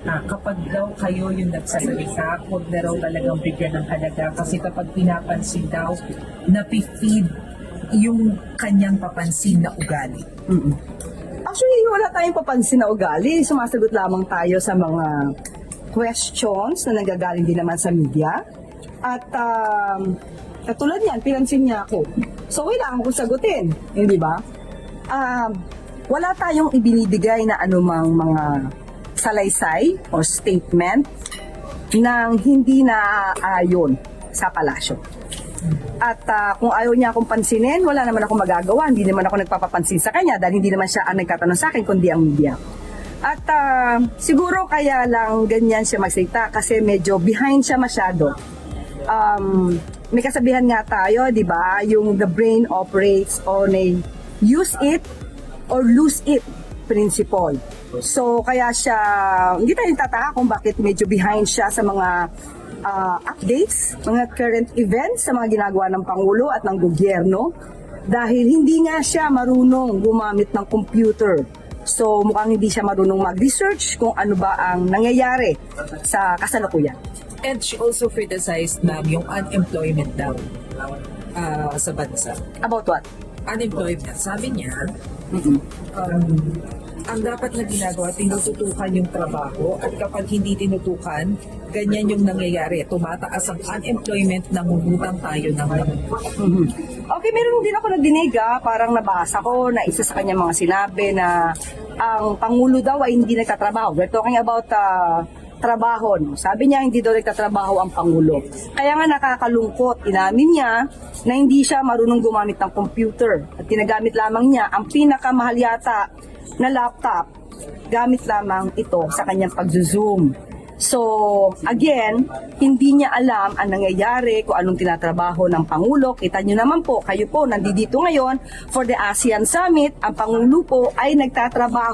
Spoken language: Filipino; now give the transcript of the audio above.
kapag daw kayo yung nagsasalita, huwag na raw talagang bigyan ng halaga kasi kapag pinapansin daw, napifeed yung kanyang papansin na ugali. Actually, wala tayong papansin na ugali. Sumasagot lamang tayo sa mga questions na nanggagaling din naman sa media. At katulad niyan, pinansin niya ako. So, kailangan ko sagutin. Hindi ba? Wala tayong ibinibigay na anumang mga salaysay o statement nang hindi naaayon sa palasyo. At kung ayaw niya akong pansinin, wala naman akong magagawa. Hindi naman ako nagpapapansin sa kanya dahil hindi naman siya ang nagtatanong sa akin, kundi ang media. At siguro kaya lang ganyan siya magsalita kasi medyo behind siya masyado. May kasabihan nga tayo, di ba? Yung the brain operates on a use it or lose it principle. So kaya siya, hindi tayo tataka kung bakit medyo behind siya sa mga updates, mga current events sa mga ginagawa ng Pangulo at ng gobyerno dahil hindi nga siya marunong gumamit ng computer. So mukhang hindi siya marunong mag-research kung ano ba ang nangyayari sa kasalukuyan. And she also criticized, ma'am, yung unemployment daw sa bansa. About what? Unemployment, sabi niya, ang dapat na ginagawa, tinututukan yung trabaho at kapag hindi tinutukan, ganyan yung nangyayari. Tumataas ang unemployment, nangungutang tayo ng Okay, meron din ako nagdinig, parang nabasa ko na isa sa kanyang mga sinabi na ang Pangulo daw ay hindi nagtatrabaho. We're talking about trabaho. No? Sabi niya hindi daw nagtatrabaho ang Pangulo. Kaya nga nakakalungkot, inamin niya na hindi siya marunong gumamit ng computer at ginagamit lamang niya ang pinakamahal yata na laptop, gamit lamang ito sa kanyang pag-zoom. So, again, hindi niya alam ang nangyayari kung anong tinatrabaho ng Pangulo. Kita niyo naman po, kayo po nandito ngayon for the ASEAN Summit. Ang Pangulo po ay nagtatrabaho